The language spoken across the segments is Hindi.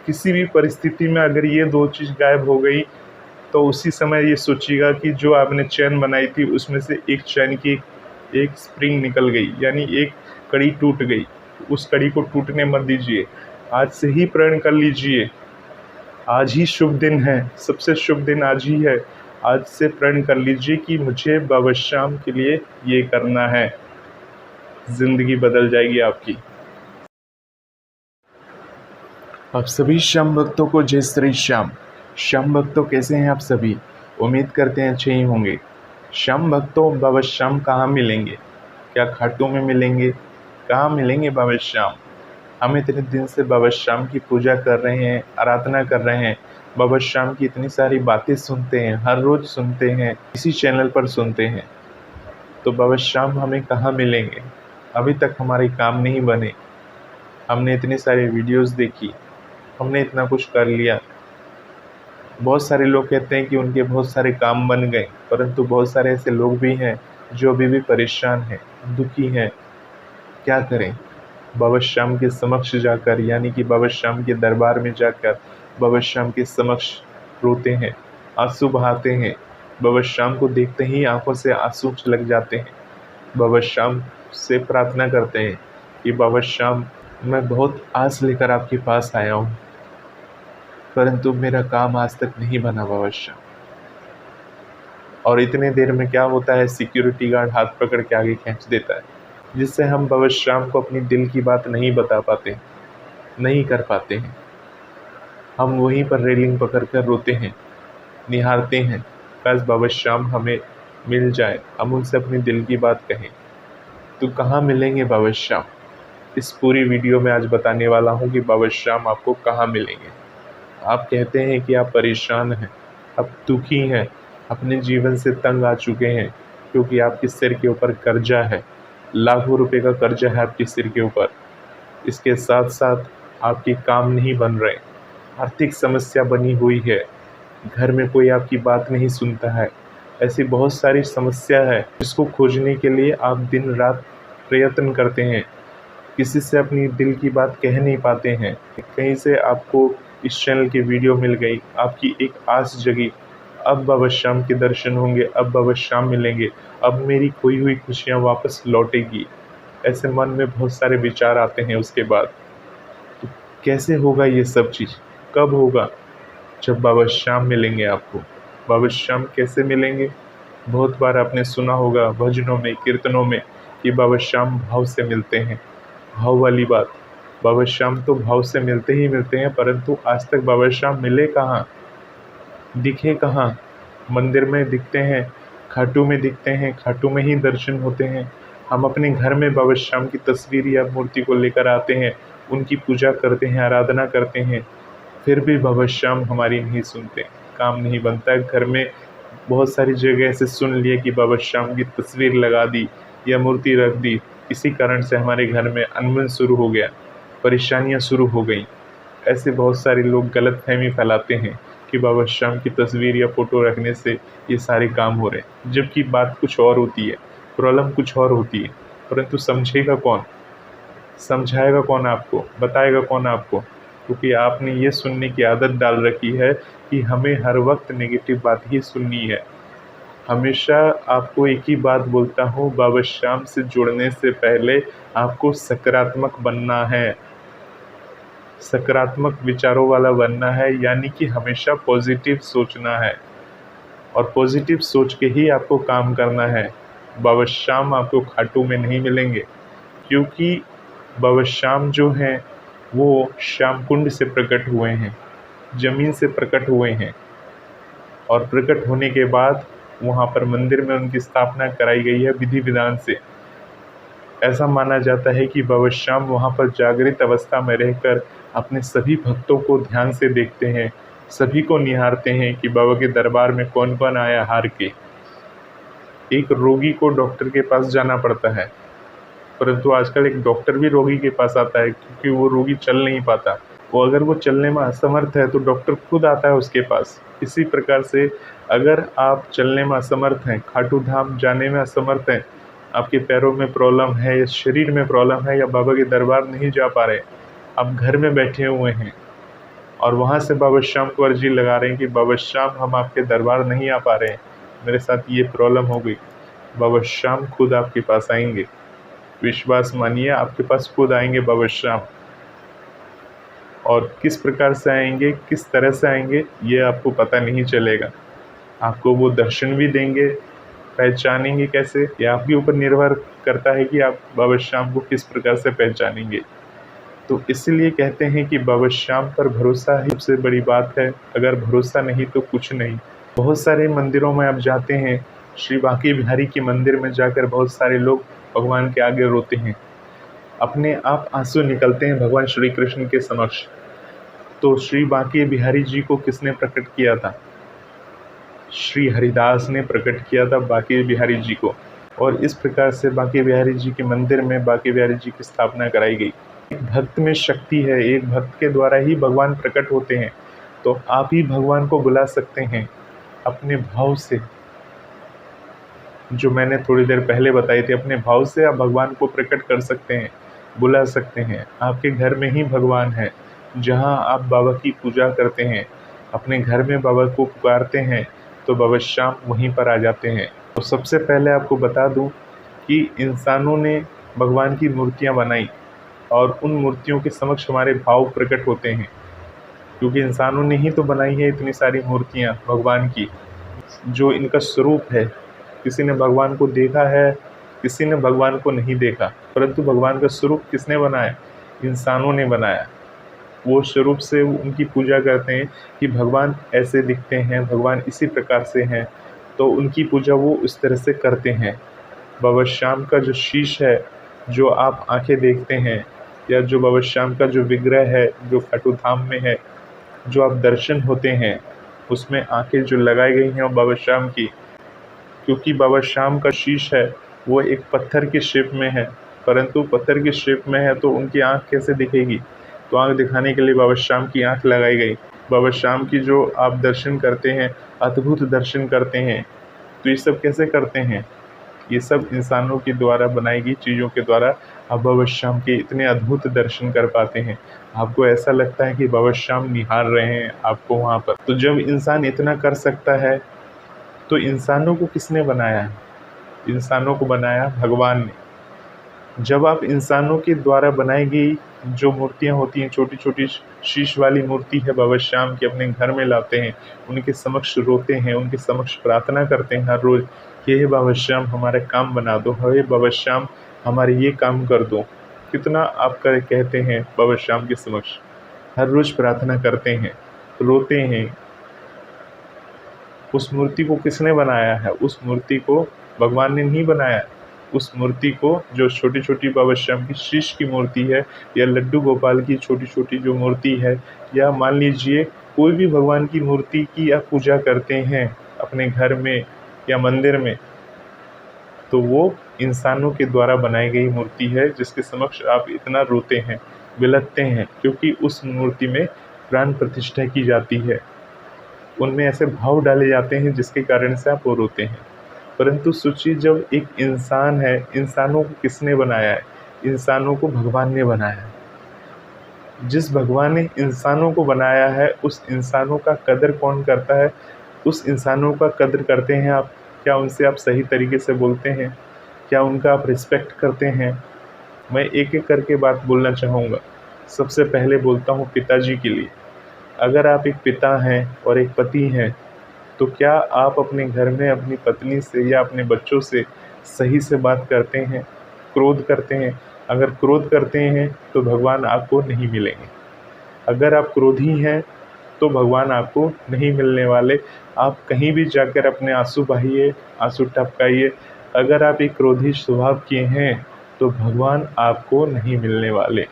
किसी भी परिस्थिति में अगर ये 2 चीज़ गायब हो गई तो उसी समय ये सोचिएगा कि जो आपने चैन बनाई थी उसमें से एक चैन की एक स्प्रिंग निकल गई, यानी एक कड़ी टूट गई। उस कड़ी को टूटने मत दीजिए, आज से ही प्रण कर लीजिए। आज ही शुभ दिन है, सबसे शुभ दिन आज ही है। आज से प्रण कर लीजिए कि मुझे बाबा श्याम के लिए ये करना है, ज़िंदगी बदल जाएगी आपकी। आप सभी श्याम भक्तों को जय श्री श्याम। श्याम भक्तों कैसे हैं आप सभी? उम्मीद करते हैं अच्छे ही होंगे। श्याम भक्तों, बाबा श्याम कहाँ मिलेंगे? क्या खाटू में मिलेंगे? कहाँ मिलेंगे बाबा श्याम? हम इतने दिन से बाबा श्याम की पूजा कर रहे हैं, आराधना कर रहे हैं, बाबा श्याम की इतनी सारी बातें सुनते हैं, हर रोज़ सुनते हैं, इसी चैनल पर सुनते हैं। तो बाबा श्याम हमें कहाँ मिलेंगे? अभी तक हमारे काम नहीं बने। हमने इतनी सारी वीडियोस देखी, हमने इतना कुछ कर लिया। बहुत सारे लोग कहते हैं कि उनके बहुत सारे काम बन गए, परंतु बहुत सारे ऐसे लोग भी हैं जो अभी भी परेशान हैं, दुखी हैं। क्या करें? बाबा श्याम के समक्ष जाकर, यानी कि बाबा श्याम के दरबार में जाकर बाबा श्याम के समक्ष रोते हैं, आंसू बहाते हैं। बाबा श्याम को देखते ही आंखों से आंसू छलक जाते हैं। बाबा श्याम से प्रार्थना करते हैं कि बाबा श्याम, मैं बहुत आस लेकर आपके पास आया हूँ, परंतु मेरा काम आज तक नहीं बना बाबा श्याम। और इतने देर में क्या होता है, सिक्योरिटी गार्ड हाथ पकड़ के आगे खींच देता है, जिससे हम बाबा श्याम को अपनी दिल की बात नहीं बता पाते, नहीं कर पाते हैं। हम वहीं पर रेलिंग पकड़ कर रोते हैं, निहारते हैं, काश बाबा श्याम हमें मिल जाए, हम उनसे अपनी दिल की बात कहें। तो कहाँ मिलेंगे बाबा श्याम? इस पूरी वीडियो में आज बताने वाला हूँ कि बाबा श्याम आपको कहाँ मिलेंगे। आप कहते हैं कि आप परेशान हैं, आप दुखी हैं, अपने जीवन से तंग आ चुके हैं, क्योंकि आपके सिर के ऊपर कर्जा है, लाखों रुपए का कर्जा है आपके सिर के ऊपर। इसके साथ साथ आपके काम नहीं बन रहे, आर्थिक समस्या बनी हुई है, घर में कोई आपकी बात नहीं सुनता है। ऐसी बहुत सारी समस्या है जिसको खोजने के लिए आप दिन रात प्रयत्न करते हैं, किसी से अपनी दिल की बात कह नहीं पाते हैं। कहीं से आपको इस चैनल की वीडियो मिल गई, आपकी एक आस जगी, अब बाबा श्याम के दर्शन होंगे, अब बाबा श्याम मिलेंगे, अब मेरी खोई हुई खुशियाँ वापस लौटेगी। ऐसे मन में बहुत सारे विचार आते हैं। उसके बाद तो कैसे होगा ये सब चीज़? कब होगा? जब बाबा श्याम मिलेंगे आपको। बाबा श्याम कैसे मिलेंगे? बहुत बार आपने सुना होगा भजनों में, कीर्तनों में कि बाबा श्याम भाव से मिलते हैं। भाव वाली बात, बाबा श्याम तो भाव से मिलते ही मिलते हैं, परंतु आज तक बाबा श्याम मिले कहाँ, दिखे कहाँ? मंदिर में दिखते हैं, खाटू में दिखते हैं, खाटू में ही दर्शन होते हैं। हम अपने घर में बाबा श्याम की तस्वीर या मूर्ति को लेकर आते हैं, उनकी पूजा करते हैं, आराधना करते हैं, फिर भी बाबा श्याम हमारी नहीं सुनते, काम नहीं बनता है। घर में बहुत सारी जगह ऐसे सुन लिए कि बाबा श्याम की तस्वीर लगा दी या मूर्ति रख दी, इसी कारण से हमारे घर में अनबन शुरू हो गया, परेशानियां शुरू हो गई। ऐसे बहुत सारे लोग गलतफहमी फैलाते हैं कि बाबा श्याम की तस्वीर या फ़ोटो रखने से ये सारे काम हो रहे हैं, जबकि बात कुछ और होती है, प्रॉब्लम कुछ और होती है। परंतु समझेगा कौन? समझाएगा कौन आपको? बताएगा कौन आपको? क्योंकि आपने ये सुनने की आदत डाल रखी है कि हमें हर वक्त नेगेटिव बात ही सुननी है। हमेशा आपको एक ही बात बोलता हूँ, बाबा श्याम से जुड़ने से पहले आपको सकारात्मक बनना है, सकारात्मक विचारों वाला बनना है, यानी कि हमेशा पॉजिटिव सोचना है और पॉजिटिव सोच के ही आपको काम करना है। बाबा श्याम आपको खाटू में नहीं मिलेंगे, क्योंकि बाबा श्याम जो हैं वो श्याम कुंड से प्रकट हुए हैं, ज़मीन से प्रकट हुए हैं, और प्रकट होने के बाद वहाँ पर मंदिर में उनकी स्थापना कराई गई है विधि विधान से। ऐसा माना जाता है कि बाबा श्याम वहाँ पर जागृत अवस्था में रहकर अपने सभी भक्तों को ध्यान से देखते हैं, सभी को निहारते हैं कि बाबा के दरबार में कौन कौन आया हार के। एक रोगी को डॉक्टर के पास जाना पड़ता है, परंतु आजकल एक डॉक्टर भी रोगी के पास आता है, क्योंकि वो रोगी चल नहीं पाता। वो अगर वो चलने में असमर्थ है तो डॉक्टर खुद आता है उसके पास। इसी प्रकार से अगर आप चलने में असमर्थ हैं, खाटू धाम जाने में असमर्थ हैं, आपके पैरों में प्रॉब्लम है या शरीर में प्रॉब्लम है या बाबा के दरबार नहीं जा पा रहे, आप घर में बैठे हुए हैं, और वहाँ से बाबा श्याम को अर्जी लगा रहे हैं कि बाबा श्याम हम आपके दरबार नहीं आ पा रहे हैं, मेरे साथ ये प्रॉब्लम हो गई। बाबा श्याम खुद आपके पास आएंगे, विश्वास मानिए, आपके पास खुद आएंगे बाबा श्याम। और किस प्रकार से आएंगे, किस तरह से आएंगे, ये आपको पता नहीं चलेगा। आपको वो दर्शन भी देंगे, पहचानेंगे कैसे, ये आपके ऊपर निर्भर करता है कि आप बाबा श्याम को किस प्रकार से पहचानेंगे। तो इसलिए कहते हैं कि बाबा श्याम पर भरोसा ही सबसे बड़ी बात है। अगर भरोसा नहीं तो कुछ नहीं। बहुत सारे मंदिरों में आप जाते हैं, श्री बांके बिहारी के मंदिर में जाकर बहुत सारे लोग भगवान के आगे रोते हैं, अपने आप आंसू निकलते हैं भगवान श्री कृष्ण के समक्ष। तो श्री बांके बिहारी जी को किसने प्रकट किया था? श्री हरिदास ने प्रकट किया था बांके बिहारी जी को। और इस प्रकार से बांके बिहारी जी के मंदिर में बांके बिहारी जी की स्थापना कराई गई। एक भक्त में शक्ति है, एक भक्त के द्वारा ही भगवान प्रकट होते हैं। तो आप ही भगवान को बुला सकते हैं अपने भाव से, जो मैंने थोड़ी देर पहले बताई थी। अपने भाव से आप भगवान को प्रकट कर सकते हैं, बुला सकते हैं। आपके घर में ही भगवान है, जहां आप बाबा की पूजा करते हैं, अपने घर में बाबा को पुकारते हैं, तो बाबा श्याम वहीं पर आ जाते हैं। तो सबसे पहले आपको बता दूं कि इंसानों ने भगवान की मूर्तियां बनाई और उन मूर्तियों के समक्ष हमारे भाव प्रकट होते हैं, क्योंकि इंसानों ने ही तो बनाई है इतनी सारी मूर्तियां भगवान की, जो इनका स्वरूप है। किसी ने भगवान को देखा है, किसी ने भगवान को नहीं देखा, परंतु भगवान का स्वरूप किसने बनाया? इंसानों ने बनाया। वो स्वरूप से उनकी पूजा करते हैं कि भगवान ऐसे दिखते हैं, भगवान इसी प्रकार से हैं, तो उनकी पूजा वो उस तरह से करते हैं। बाबा श्याम का जो शीश है, जो आप आंखें देखते हैं, या जो बाबा श्याम का जो विग्रह है, जो खाटू धाम में है, जो आप दर्शन होते हैं, उसमें आंखें जो लगाई गई हैं वो बाबा श्याम की, क्योंकि बाबा श्याम का शीश है वो एक पत्थर के शेप में है, परंतु पत्थर के शेप में है तो उनकी आंख कैसे दिखेगी? तो आंख दिखाने के लिए बाबा श्याम की आंख लगाई गई। बाबा श्याम की जो आप दर्शन करते हैं, अद्भुत दर्शन करते हैं, तो ये सब कैसे करते हैं? ये सब इंसानों के द्वारा बनाई गई चीज़ों के द्वारा आप बाबा श्याम के इतने अद्भुत दर्शन कर पाते हैं। आपको ऐसा लगता है कि बाबा श्याम निहार रहे हैं आपको वहाँ पर। तो जब इंसान इतना कर सकता है, तो इंसानों को किसने बनाया है? इंसानों को बनाया भगवान ने। जब आप इंसानों के द्वारा बनाई गई जो मूर्तियाँ होती हैं, छोटी छोटी शीश वाली मूर्ति है बाबा श्याम की, अपने घर में लाते हैं, उनके समक्ष रोते हैं, उनके समक्ष प्रार्थना करते हैं हर रोज़ कि हे बाबा श्याम हमारा काम बना दो, हे बाबा श्याम हमारे ये काम कर दो। कितना आप कहते हैं बाबा श्याम के समक्ष, हर रोज़ प्रार्थना करते हैं, रोते हैं। उस मूर्ति को किसने बनाया है? उस मूर्ति को भगवान ने नहीं बनाया। उस मूर्ति को, जो छोटी छोटी बाबा श्याम की शीश की मूर्ति है, या लड्डू गोपाल की छोटी छोटी जो मूर्ति है, या मान लीजिए कोई भी भगवान की मूर्ति की आप पूजा करते हैं अपने घर में या मंदिर में, तो वो इंसानों के द्वारा बनाई गई मूर्ति है, जिसके समक्ष आप इतना रोते हैं, बिलखते हैं, क्योंकि उस मूर्ति में प्राण प्रतिष्ठा की जाती है। उनमें ऐसे भाव डाले जाते हैं जिसके कारण से आप वो रोते हैं। परंतु सोचिए, जब एक इंसान है, इंसानों को किसने बनाया है? इंसानों को भगवान ने बनाया है। जिस भगवान ने इंसानों को बनाया है, उस इंसानों का कदर कौन करता है? उस इंसानों का कदर करते हैं आप? क्या उनसे आप सही तरीके से बोलते हैं? क्या उनका आप रिस्पेक्ट करते हैं? मैं एक एक करके बात बोलना चाहूँगा। सबसे पहले बोलता हूँ पिताजी के लिए। अगर आप एक पिता हैं और एक पति हैं, तो क्या आप अपने घर में अपनी पत्नी से या अपने बच्चों से सही से बात करते हैं? क्रोध करते हैं? अगर क्रोध करते हैं तो भगवान आपको नहीं मिलेंगे। अगर आप क्रोधी हैं तो भगवान आपको नहीं मिलने वाले। आप कहीं भी जाकर अपने आंसू बहाइए, आंसू टपकाइए, अगर आप एक क्रोधी स्वभाव के हैं तो भगवान आपको नहीं मिलने वाले।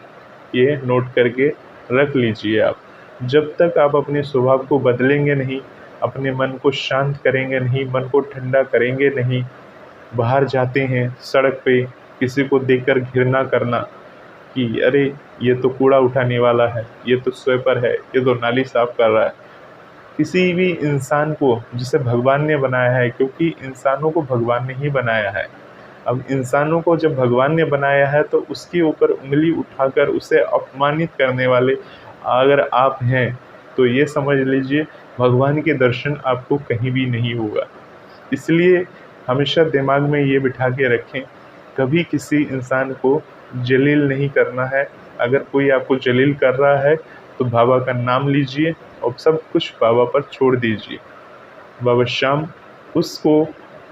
ये नोट करके रख लीजिए आप। जब तक आप अपने स्वभाव को बदलेंगे नहीं, अपने मन को शांत करेंगे नहीं, मन को ठंडा करेंगे नहीं, बाहर जाते हैं सड़क पे किसी को देखकर घृणा करना कि अरे ये तो कूड़ा उठाने वाला है, ये तो स्वीपर है, ये तो नाली साफ कर रहा है। किसी भी इंसान को जिसे भगवान ने बनाया है, क्योंकि इंसानों को भगवान ने ही बनाया है। अब इंसानों को जब भगवान ने बनाया है तो उसके ऊपर उंगली उठाकर उसे अपमानित करने वाले अगर आप हैं, तो ये समझ लीजिए भगवान के दर्शन आपको कहीं भी नहीं होगा। इसलिए हमेशा दिमाग में ये बिठा के रखें, कभी किसी इंसान को जलील नहीं करना है। अगर कोई आपको जलील कर रहा है तो बाबा का नाम लीजिए और सब कुछ बाबा पर छोड़ दीजिए। बाबा श्याम उसको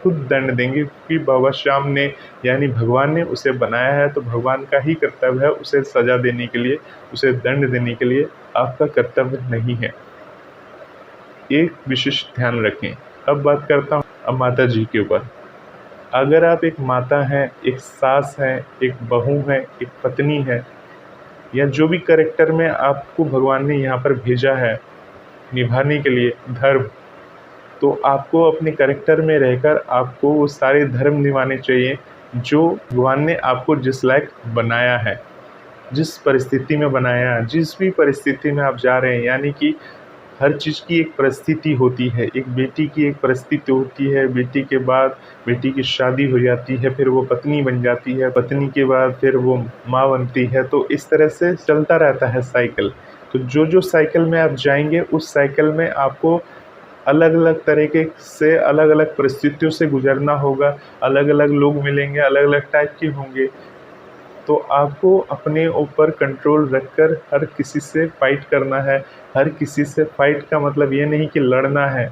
खुद दंड देंगे, क्योंकि बाबा श्याम ने यानी भगवान ने उसे बनाया है, तो भगवान का ही कर्तव्य है उसे सज़ा देने के लिए, उसे दंड देने के लिए, आपका कर्तव्य नहीं है। एक विशेष ध्यान रखें। अब बात करता हूँ अब माता जी के ऊपर। अगर आप एक माता हैं, एक सास हैं, एक बहू हैं, एक पत्नी है, या जो भी कैरेक्टर में आपको भगवान ने यहाँ पर भेजा है निभाने के लिए धर्म, तो आपको अपने कैरेक्टर में रहकर आपको वो सारे धर्म निभाने चाहिए जो भगवान ने आपको जिस लायक बनाया है, जिस परिस्थिति में बनाया है, जिस भी परिस्थिति में आप जा रहे हैं। यानी कि हर चीज़ की एक परिस्थिति होती है। एक बेटी की एक परिस्थिति होती है, बेटी के बाद बेटी की शादी हो जाती है, फिर वो पत्नी बन जाती है, पत्नी के बाद फिर वो माँ बनती है। तो इस तरह से चलता रहता है साइकिल। तो जो जो साइकिल में आप जाएंगे उस साइकिल में आपको अलग अलग तरीके से अलग अलग परिस्थितियों से गुजरना होगा। अलग अलग लोग मिलेंगे, अलग अलग टाइप के होंगे। तो आपको अपने ऊपर कंट्रोल रखकर हर किसी से फाइट करना है। हर किसी से फाइट का मतलब ये नहीं कि लड़ना है,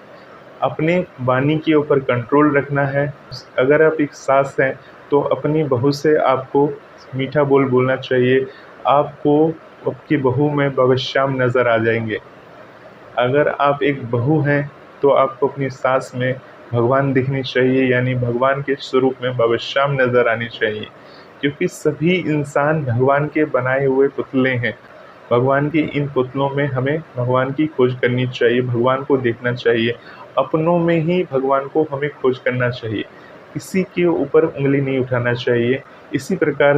अपने वाणी के ऊपर कंट्रोल रखना है। अगर आप एक सास हैं तो अपनी बहू से आपको मीठा बोल बोलना चाहिए। आपको आपकी बहू में बाबा श्याम नज़र आ जाएंगे। अगर आप एक बहू हैं तो आपको अपनी सास में भगवान दिखनी चाहिए, यानी भगवान के स्वरूप में बाबा श्याम नज़र आनी चाहिए। क्योंकि सभी इंसान भगवान के बनाए हुए पुतले हैं। भगवान के इन पुतलों में हमें भगवान की खोज करनी चाहिए, भगवान को देखना चाहिए। अपनों में ही भगवान को हमें खोज करना चाहिए, किसी के ऊपर उंगली नहीं उठाना चाहिए। इसी प्रकार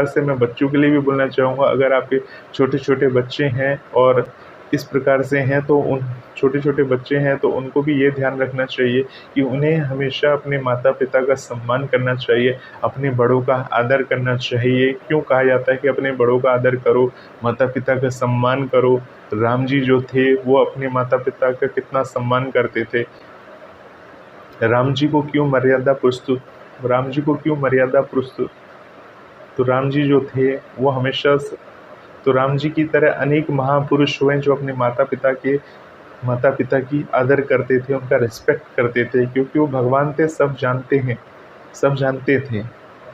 से मैं बच्चों के लिए भी बोलना चाहूँगा। अगर आपके छोटे छोटे बच्चे हैं और इस प्रकार से हैं तो उन छोटे छोटे बच्चे हैं तो उनको भी ये ध्यान रखना चाहिए कि उन्हें हमेशा अपने माता पिता का सम्मान करना चाहिए, अपने बड़ों का आदर करना चाहिए। क्यों कहा जाता है कि अपने बड़ों का आदर करो, माता पिता का सम्मान करो। राम जी जो थे वो अपने माता पिता का कितना सम्मान करते थे। राम जी को क्यों मर्यादा पुरुषोत्तम, तो राम जी जो थे वो हमेशा तो राम जी की तरह अनेक महापुरुष हुए जो अपने माता पिता की आदर करते थे, उनका रिस्पेक्ट करते थे, क्योंकि वो भगवान थे, सब जानते थे।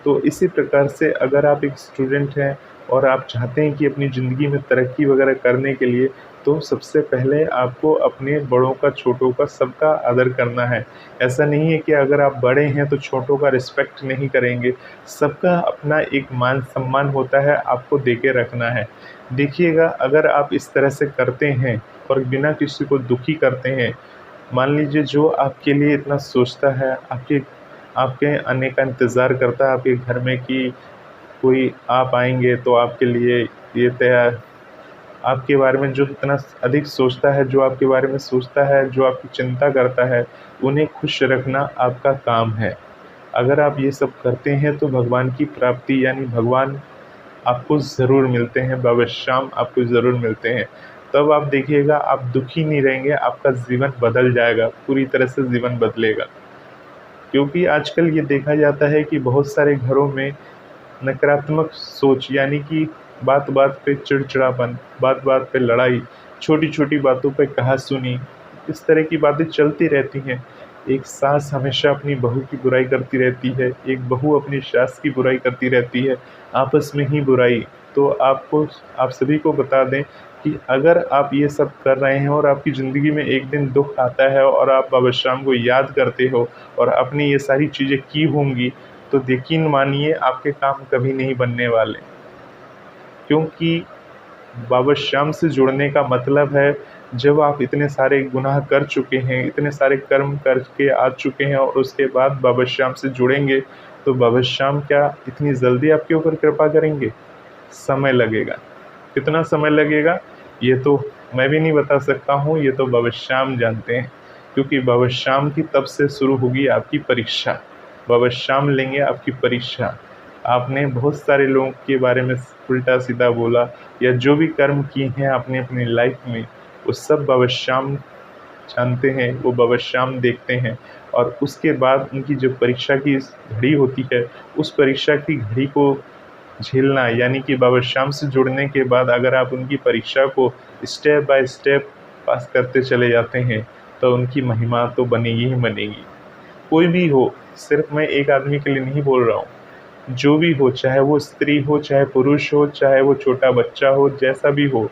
तो इसी प्रकार से अगर आप एक स्टूडेंट हैं और आप चाहते हैं कि अपनी ज़िंदगी में तरक्की वगैरह करने के लिए, तो सबसे पहले आपको अपने बड़ों का, छोटों का, सबका आदर करना है। ऐसा नहीं है कि अगर आप बड़े हैं तो छोटों का रिस्पेक्ट नहीं करेंगे। सबका अपना एक मान सम्मान होता है, आपको दे के रखना है। देखिएगा, अगर आप इस तरह से करते हैं और बिना किसी को दुखी करते हैं, मान लीजिए जो आपके लिए इतना सोचता है, आपके आने का इंतज़ार करता है आपके घर में कि कोई आप आएंगे तो आपके लिए ये तैयार, आपके बारे में जो इतना अधिक सोचता है, जो आपके बारे में सोचता है, जो आपकी चिंता करता है, उन्हें खुश रखना आपका काम है। अगर आप ये सब करते हैं तो भगवान की प्राप्ति यानी भगवान आपको ज़रूर मिलते हैं, बाबा श्याम आपको ज़रूर मिलते हैं। तब आप देखिएगा आप दुखी नहीं रहेंगे, आपका जीवन बदल जाएगा, पूरी तरह से जीवन बदलेगा। क्योंकि आजकल ये देखा जाता है कि बहुत सारे घरों में नकारात्मक सोच, यानी कि बात बात पे चिड़चिड़ापन, बात बात पे लड़ाई, छोटी छोटी बातों पे कहा-सुनी, इस तरह की बातें चलती रहती हैं। एक सास हमेशा अपनी बहू की बुराई करती रहती है, एक बहू अपनी सास की बुराई करती रहती है, आपस में ही बुराई। तो आप सभी को बता दें कि अगर आप ये सब कर रहे हैं और आपकी ज़िंदगी में एक दिन दुःख आता है और आप बाबा श्याम को याद करते हो और आपने ये सारी चीज़ें की होंगी, तो यकीन मानिए आपके काम कभी नहीं बनने वाले। क्योंकि बाबा श्याम से जुड़ने का मतलब है, जब आप इतने सारे गुनाह कर चुके हैं, इतने सारे कर्म करके आ चुके हैं और उसके बाद बाबा श्याम से जुड़ेंगे, तो बाबा श्याम क्या इतनी जल्दी आपके ऊपर कृपा करेंगे? समय लगेगा। कितना समय लगेगा ये तो मैं भी नहीं बता सकता हूँ, ये तो बाबा श्याम जानते हैं। क्योंकि बाबा श्याम की तब से शुरू होगी आपकी परीक्षा। बाबा श्याम लेंगे आपकी परीक्षा। आपने बहुत सारे लोगों के बारे में उल्टा सीधा बोला या जो भी कर्म किए हैं आपने अपनी लाइफ में, वो सब बाबा श्याम जानते हैं, वो बाबा श्याम देखते हैं। और उसके बाद उनकी जो परीक्षा की घड़ी होती है, उस परीक्षा की घड़ी को झेलना, यानी कि बाबा श्याम से जुड़ने के बाद अगर आप उनकी परीक्षा को स्टेप बाय स्टेप पास करते चले जाते हैं, तो उनकी महिमा तो बनेगी ही बनेगी। कोई भी हो, सिर्फ मैं एक आदमी के लिए नहीं बोल रहा हूँ, जो भी हो, चाहे वो स्त्री हो, चाहे पुरुष हो, चाहे वो छोटा बच्चा हो, जैसा भी हो,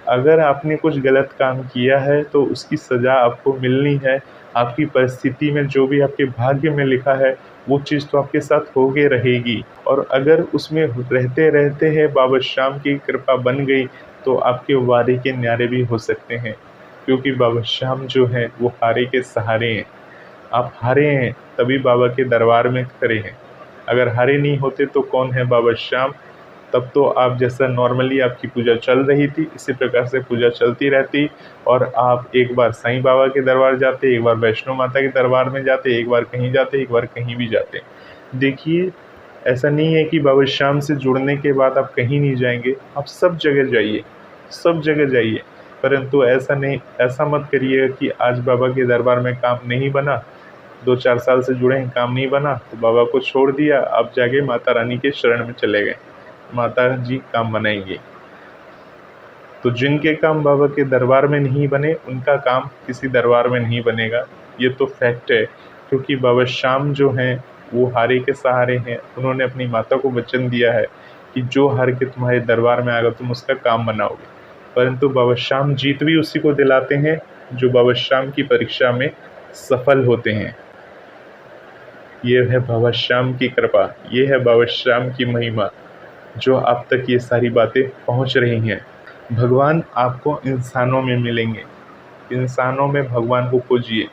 अगर आपने कुछ गलत काम किया है तो उसकी सज़ा आपको मिलनी है। आपकी परिस्थिति में जो भी आपके भाग्य में लिखा है, वो चीज़ तो आपके साथ होके रहेगी। और अगर उसमें रहते रहते हैं बाबा श्याम की कृपा बन गई, तो आपके वारे के न्यारे भी हो सकते हैं, क्योंकि बाबा श्याम जो हैं वो हारे के सहारे हैं। आप हारे हैं तभी बाबा के दरबार में खड़े हैं। अगर हारे नहीं होते तो कौन है बाबा श्याम? तब तो आप जैसा नॉर्मली आपकी पूजा चल रही थी, इसी प्रकार से पूजा चलती रहती, और आप एक बार साईं बाबा के दरबार जाते, एक बार वैष्णो माता के दरबार में जाते, एक बार कहीं जाते, एक बार कहीं भी जाते। देखिए, ऐसा नहीं है कि बाबा श्याम से जुड़ने के बाद आप कहीं नहीं जाएंगे, आप सब जगह जाइए, सब जगह जाइए। परंतु ऐसा मत करिए कि आज बाबा के दरबार में काम नहीं बना, 2-4 साल से जुड़े हैं, काम नहीं बना तो बाबा को छोड़ दिया, अब जाके माता रानी के शरण में चले गए, माता जी काम बनाएंगे। तो जिनके काम बाबा के दरबार में नहीं बने, उनका काम किसी दरबार में नहीं बनेगा, ये तो फैक्ट है। क्योंकि बाबा श्याम जो हैं वो हारे के सहारे हैं। उन्होंने अपनी माता को वचन दिया है कि जो हार के तुम्हारे दरबार में आएगा तुम उसका काम बनाओगे। परंतु बाबा श्याम जीत भी उसी को दिलाते हैं जो बाबा श्याम की परीक्षा में सफल होते हैं। ये है बाबा श्याम की कृपा, ये है बाबा श्याम की महिमा, जो आप तक ये सारी बातें पहुंच रही हैं। भगवान आपको इंसानों में मिलेंगे, इंसानों में भगवान को खोजिए।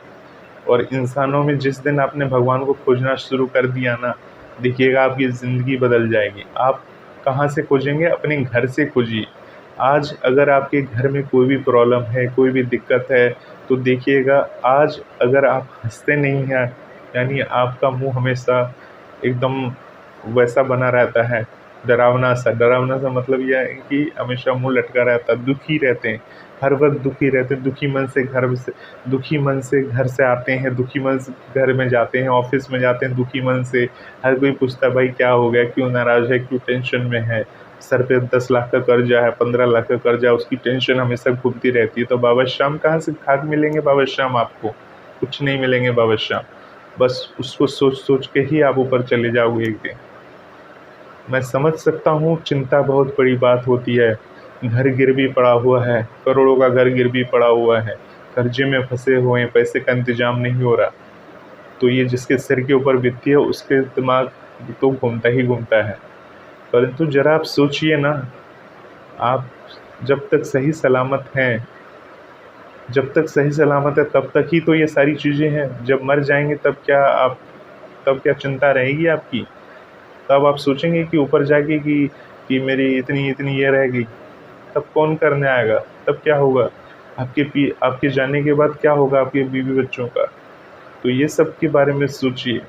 और इंसानों में जिस दिन आपने भगवान को खोजना शुरू कर दिया ना, देखिएगा आपकी ज़िंदगी बदल जाएगी। आप कहाँ से खोजेंगे? अपने घर से खोजिए। आज अगर आपके घर में कोई भी प्रॉब्लम है, कोई भी दिक्कत है, तो देखिएगा आज अगर आप हंसते नहीं हैं, यानी आपका मुंह हमेशा एकदम वैसा बना रहता है, डरावना सा मतलब यह है कि हमेशा मुंह लटका रहता है, दुखी रहते हैं, हर वक्त दुखी रहते हैं, दुखी मन से घर से आते हैं, दुखी मन से घर में जाते हैं, ऑफिस में जाते हैं दुखी मन से। हर कोई पूछता है भाई क्या हो गया, क्यों नाराज़ है, क्यों टेंशन में है, सर पे 10 लाख का कर्जा है, 15 लाख का कर्जा है, उसकी टेंशन हमेशा घूमती रहती है। तो बाबा श्याम कहाँ से खाक मिलेंगे? बाबा श्याम आपको कुछ नहीं मिलेंगे। बाबा श्याम बस उसको सोच सोच के ही आप ऊपर चले जाओगे एक दिन। मैं समझ सकता हूँ चिंता बहुत बड़ी बात होती है। घर गिरवी पड़ा हुआ है, करोड़ों का घर गिरवी पड़ा हुआ है, कर्जे में फंसे हुए हैं, पैसे का इंतजाम नहीं हो रहा, तो ये जिसके सिर के ऊपर बीतती है उसके दिमाग तो घूमता ही घूमता है। परंतु जरा आप सोचिए ना, आप जब तक सही सलामत हैं, जब तक सही सलामत है तब तक ही तो ये सारी चीज़ें हैं। जब मर जाएंगे तब क्या चिंता रहेगी आपकी? तब आप सोचेंगे कि ऊपर जाके कि मेरी इतनी इतनी ये रह गई, तब कौन करने आएगा? तब क्या होगा? आपके जाने के बाद क्या होगा आपके बीवी बच्चों का? तो ये सब के बारे में सोचिए।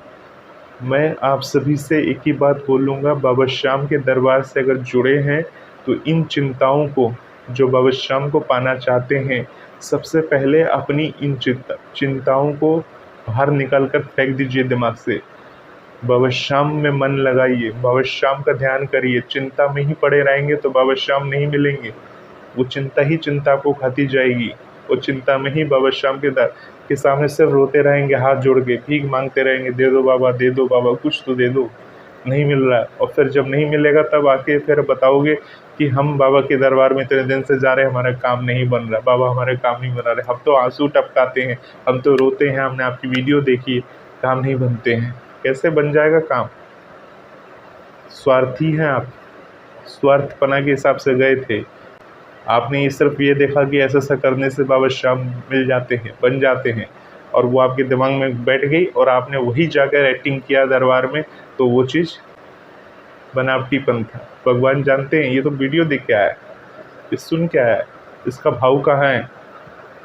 मैं आप सभी से एक ही बात बोलूँगा, बाबा श्याम के दरबार से अगर जुड़े हैं तो इन चिंताओं को, जो बाबा श्याम को पाना चाहते हैं, सबसे पहले अपनी इन चिंताओं को बाहर निकाल कर फेंक दीजिए दिमाग से। बाबा श्याम में मन लगाइए, बाबा श्याम का ध्यान करिए। चिंता में ही पड़े रहेंगे तो बाबा श्याम नहीं मिलेंगे, वो चिंता ही चिंता को खाती जाएगी। वो चिंता में ही बाबा श्याम के सामने सिर्फ रोते रहेंगे, हाथ जोड़ के भीख मांगते रहेंगे, दे दो बाबा, कुछ तो दे दो। नहीं मिल रहा है, और फिर जब नहीं मिलेगा तब आके फिर बताओगे कि हम बाबा के दरबार में इतने दिन से जा रहे हैं, हमारा काम नहीं बन रहा, बाबा हमारे काम नहीं बना रहे। हम तो आंसू टपकाते हैं, हम तो रोते हैं, हमने आपकी वीडियो देखी, काम नहीं बनते हैं। कैसे बन जाएगा काम? स्वार्थी हैं आप, स्वार्थपना के हिसाब से गए थे। आपने ये सिर्फ ये देखा कि ऐसा करने से बाबा श्याम मिल जाते हैं, बन जाते हैं, और वो आपके दिमाग में बैठ गई और आपने वही जाकर एक्टिंग किया दरबार में, तो वो चीज़ बनावटीपन था। भगवान जानते हैं ये तो वीडियो देख के आया, ये सुन के आया, इसका भाव कहाँ है?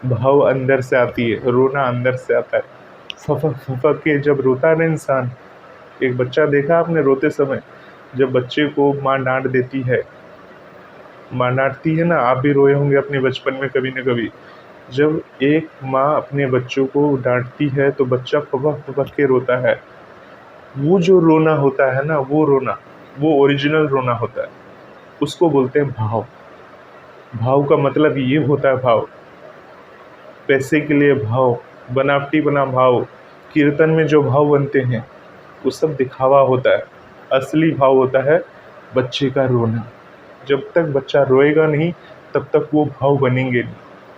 भाव अंदर से आती है, रोना अंदर से आता है। फपक के जब रोता है ना इंसान, एक बच्चा देखा आपने रोते समय, जब बच्चे को माँ डांट देती है माँ डांटती है ना, आप भी रोए होंगे अपने बचपन में कभी न कभी। जब एक माँ अपने बच्चों को डांटती है तो बच्चा फपक फपक के रोता है। वो जो रोना होता है ना, वो रोना, वो ओरिजिनल रोना होता है। उसको बोलते हैं भाव। भाव का मतलब ये होता है भाव, पैसे के लिए भाव, बनावटी बना भाव। कीर्तन में जो भाव बनते हैं वो सब दिखावा होता है। असली भाव होता है बच्चे का रोना। जब तक बच्चा रोएगा नहीं तब तक वो भाव बनेंगे नहीं,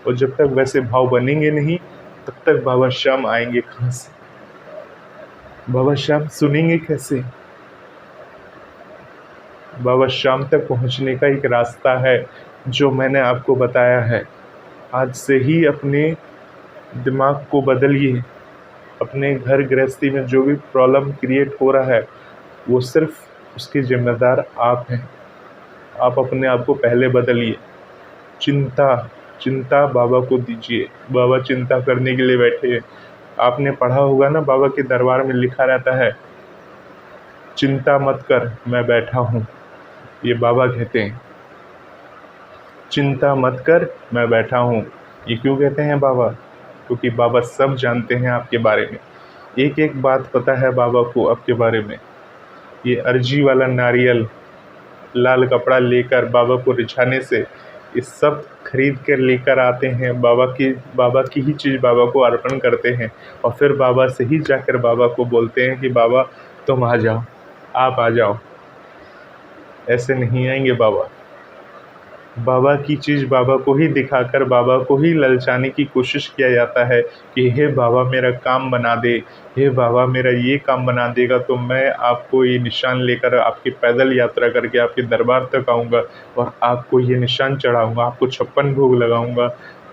और जब तक वैसे भाव बनेंगे नहीं तब तक बाबा श्याम आएंगे कहाँ से? बाबा श्याम सुनेंगे कैसे? बाबा श्याम तक पहुँचने का एक रास्ता है जो मैंने आपको बताया है। आज से ही अपने दिमाग को बदलिए। अपने घर गृहस्थी में जो भी प्रॉब्लम क्रिएट हो रहा है वो सिर्फ उसके जिम्मेदार आप हैं। आप अपने आप को पहले बदलिए। चिंता चिंता बाबा को दीजिए। बाबा चिंता करने के लिए बैठे हैं। आपने पढ़ा होगा ना, बाबा के दरबार में लिखा रहता है, चिंता मत कर मैं बैठा हूँ। ये बाबा कहते हैं, चिंता मत कर मैं बैठा हूँ। ये क्यों कहते हैं बाबा? क्योंकि बाबा सब जानते हैं आपके बारे में। एक एक बात पता है बाबा को आपके बारे में। ये अर्जी वाला नारियल, लाल कपड़ा लेकर बाबा को रिझाने से ये सब खरीद कर लेकर आते हैं। बाबा की ही चीज़ बाबा को अर्पण करते हैं, और फिर बाबा से ही जाकर बाबा को बोलते हैं कि बाबा तुम आ जाओ, आप आ जाओ। ऐसे नहीं आएंगे बाबा। बाबा की चीज़ बाबा को ही दिखाकर बाबा को ही ललचाने की कोशिश किया जाता है कि हे बाबा मेरा काम बना दे, हे बाबा मेरा ये काम बना देगा तो मैं आपको ये निशान लेकर आपकी पैदल यात्रा करके आपके दरबार तक आऊँगा और आपको ये निशान चढ़ाऊँगा, आपको 56 भोग लगाऊँगा,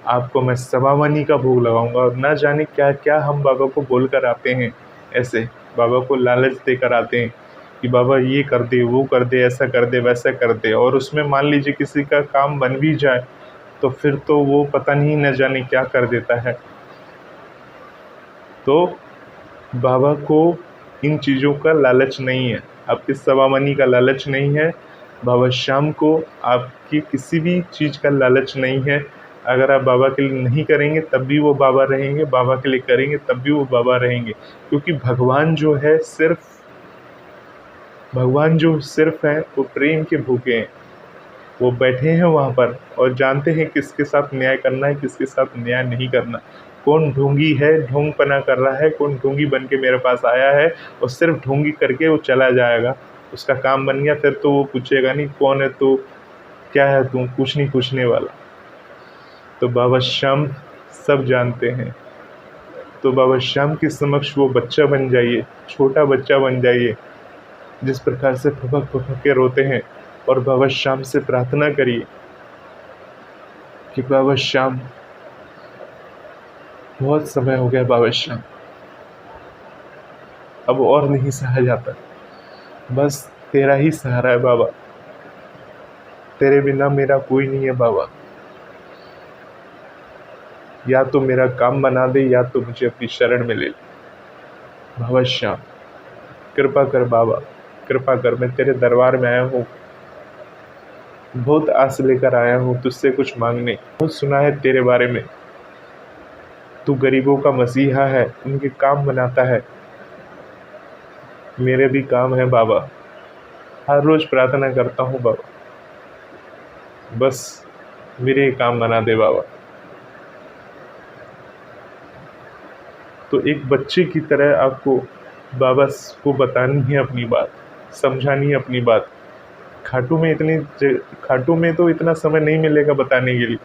आपको मैं सवामनी का भोग लगाऊँगा। और ना जाने क्या क्या हम बाबा को बोल कर आते हैं। ऐसे बाबा को लालच देकर आते हैं कि बाबा ये कर दे, वो कर दे, ऐसा कर दे, वैसा कर दे। और उसमें मान लीजिए किसी का काम बन भी जाए तो फिर तो वो पता नहीं न जाने क्या कर देता है। तो बाबा को इन चीज़ों का लालच नहीं है, आपकी सवामनी का लालच नहीं है। बाबा श्याम को आपकी किसी भी चीज़ का लालच नहीं है। अगर आप बाबा के लिए नहीं करेंगे तब भी वो बाबा रहेंगे, बाबा के लिए करेंगे तब भी वो बाबा रहेंगे। क्योंकि भगवान जो सिर्फ हैं वो प्रेम के भूखे हैं। वो बैठे हैं वहाँ पर और जानते हैं किसके साथ न्याय करना है, किसके साथ न्याय नहीं करना। कौन ढोंगी है, ढोंगपना कर रहा है, कौन ढोंगी बन के मेरे पास आया है और सिर्फ ढोंगी करके वो चला जाएगा। उसका काम बन गया फिर तो वो पूछेगा नहीं कौन है तू, क्या है तू, कुछ नहीं पूछने वाला। तो बाबा श्याम सब जानते हैं। तो बाबा श्याम के समक्ष वो बच्चा बन जाइए, छोटा बच्चा बन जाइए। जिस प्रकार से फपक फपक के रोते हैं, और बाबा श्याम से प्रार्थना करिए कि बाबा श्याम बहुत समय हो गया, बाबा श्याम अब और नहीं सहा जाता, बस तेरा ही सहारा है बाबा, तेरे बिना मेरा कोई नहीं है बाबा। या तो मेरा काम बना दे या तो मुझे अपनी शरण में ले ले। बाबा श्याम कृपा कर बाबा, कृपा कर। मैं तेरे दरबार में आया हूँ, बहुत आस लेकर आया हूँ तुझसे कुछ मांगने। बहुत सुना है तेरे बारे में, तू गरीबों का मसीहा है, उनके काम बनाता है। मेरे भी काम है बाबा, हर रोज़ प्रार्थना करता हूँ बाबा, बस मेरे काम बना दे बाबा। तो एक बच्चे की तरह आपको बाबा को बतानी है अपनी बात, समझानी है अपनी बात। खाटू में तो इतना समय नहीं मिलेगा बताने के लिए,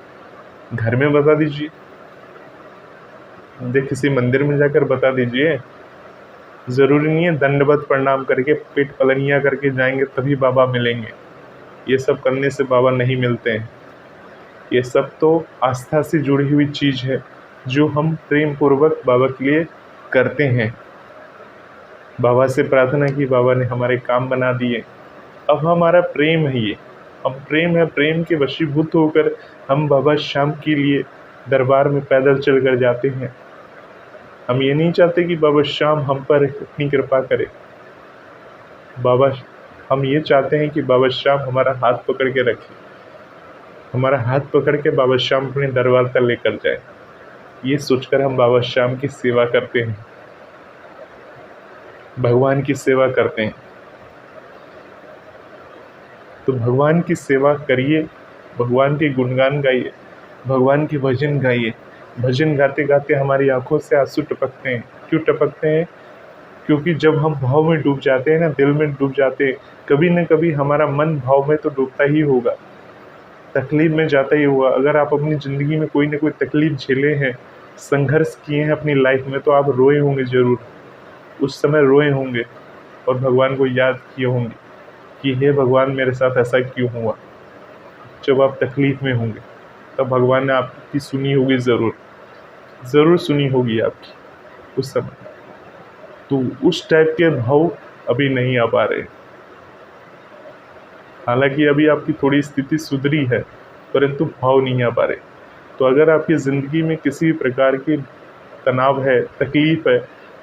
घर में बता दीजिए, किसी मंदिर में जाकर बता दीजिए। ज़रूरी नहीं है दंडवत प्रणाम करके पेट पलनियाँ करके जाएंगे तभी बाबा मिलेंगे। ये सब करने से बाबा नहीं मिलते हैं। ये सब तो आस्था से जुड़ी हुई चीज़ है जो हम प्रेम पूर्वक बाबा के लिए करते हैं। बाबा से प्रार्थना की, बाबा ने हमारे काम बना दिए। अब हमारा प्रेम है ये, हम प्रेम है, प्रेम के वशीभूत होकर हम बाबा श्याम के लिए दरबार में पैदल चल कर जाते हैं। हम ये नहीं चाहते कि बाबा श्याम हम पर इतनी कृपा करे। हम ये चाहते हैं कि बाबा श्याम हमारा हाथ पकड़ के रखे, हमारा हाथ पकड़ के बाबा श्याम अपने दरबार तक लेकर जाए, ये सोचकर हम बाबा श्याम की सेवा करते हैं, भगवान की सेवा करते हैं। तो भगवान की सेवा करिए, भगवान के गुणगान गाइए, भगवान के भजन गाइए। भजन गाते गाते हमारी आंखों से आंसू टपकते हैं। क्यों टपकते हैं? क्योंकि जब हम भाव में डूब जाते हैं ना, दिल में डूब जाते हैं, कभी न कभी हमारा मन भाव में तो डूबता ही होगा, तकलीफ में जाता ही होगा। अगर आप अपनी ज़िंदगी में कोई ना कोई तकलीफ झेले हैं, संघर्ष किए हैं अपनी लाइफ में, तो आप रोए होंगे ज़रूर, उस समय रोए होंगे और भगवान को याद किए होंगे कि हे भगवान मेरे साथ ऐसा क्यों हुआ। जब आप तकलीफ में होंगे तब भगवान ने आपकी सुनी होगी, ज़रूर सुनी होगी आपकी उस समय। तो उस टाइप के भाव अभी नहीं आ पा रहे। हालांकि अभी आपकी थोड़ी स्थिति सुधरी है, परंतु भाव नहीं आ पा रहे। तो अगर आपकी ज़िंदगी में किसी भी प्रकार की तनाव है, तकलीफ है,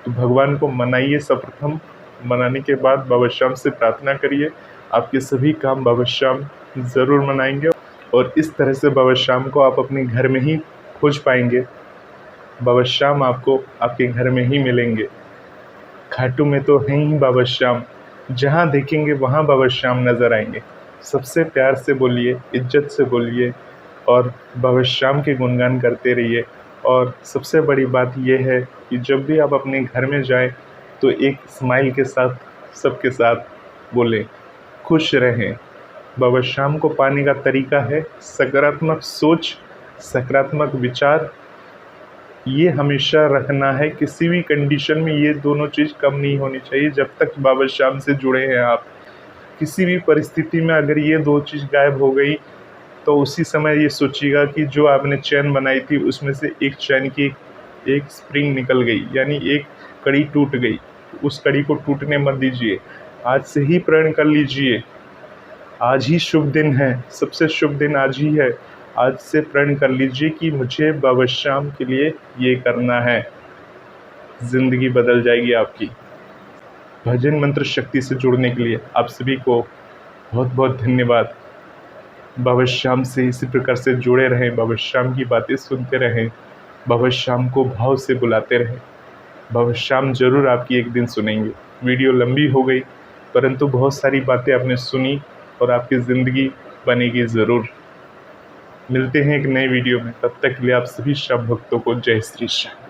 तो भगवान को मनाइए। सर्वप्रथम मनाने के बाद बाबा श्याम से प्रार्थना करिए, आपके सभी काम बाबा श्याम ज़रूर मनाएंगे और इस तरह से बाबा श्याम को आप अपने घर में ही खोज पाएंगे। बाबा श्याम आपको आपके घर में ही मिलेंगे। खाटू में तो हैं ही बाबा श्याम, जहाँ देखेंगे वहाँ बाबा श्याम नज़र आएंगे। सबसे प्यार से बोलिए, इज्जत से बोलिए और बाबा श्याम के गुणगान करते रहिए। और सबसे बड़ी बात यह है कि जब भी आप अपने घर में जाएं तो एक स्माइल के साथ सबके साथ बोलें, खुश रहें। बाबा श्याम को पाने का तरीका है सकारात्मक सोच, सकारात्मक विचार, ये हमेशा रखना है। किसी भी कंडीशन में ये दोनों चीज़ कम नहीं होनी चाहिए। जब तक बाबा श्याम से जुड़े हैं आप, किसी भी परिस्थिति में अगर ये दो चीज़ गायब हो गई तो उसी समय ये सोचिएगा कि जो आपने चैन बनाई थी उसमें से एक चैन की एक स्प्रिंग निकल गई, यानी एक कड़ी टूट गई। उस कड़ी को टूटने मत दीजिए, आज से ही प्रण कर लीजिए। आज ही शुभ दिन है, सबसे शुभ दिन आज ही है। आज से प्रण कर लीजिए कि मुझे बाबा श्याम के लिए ये करना है, ज़िंदगी बदल जाएगी आपकी। भजन मंत्र शक्ति से जुड़ने के लिए आप सभी को बहुत बहुत धन्यवाद। बाबा श्याम से इसी प्रकार से जुड़े रहें, बाबा श्याम की बातें सुनते रहें, बाबा श्याम को भाव से बुलाते रहें। बाबा श्याम ज़रूर आपकी एक दिन सुनेंगे। वीडियो लंबी हो गई, परंतु बहुत सारी बातें आपने सुनी और आपकी ज़िंदगी बनेगी ज़रूर। मिलते हैं एक नए वीडियो में, तब तक के लिए आप सभी श्याम भक्तों को जय श्री श्याम।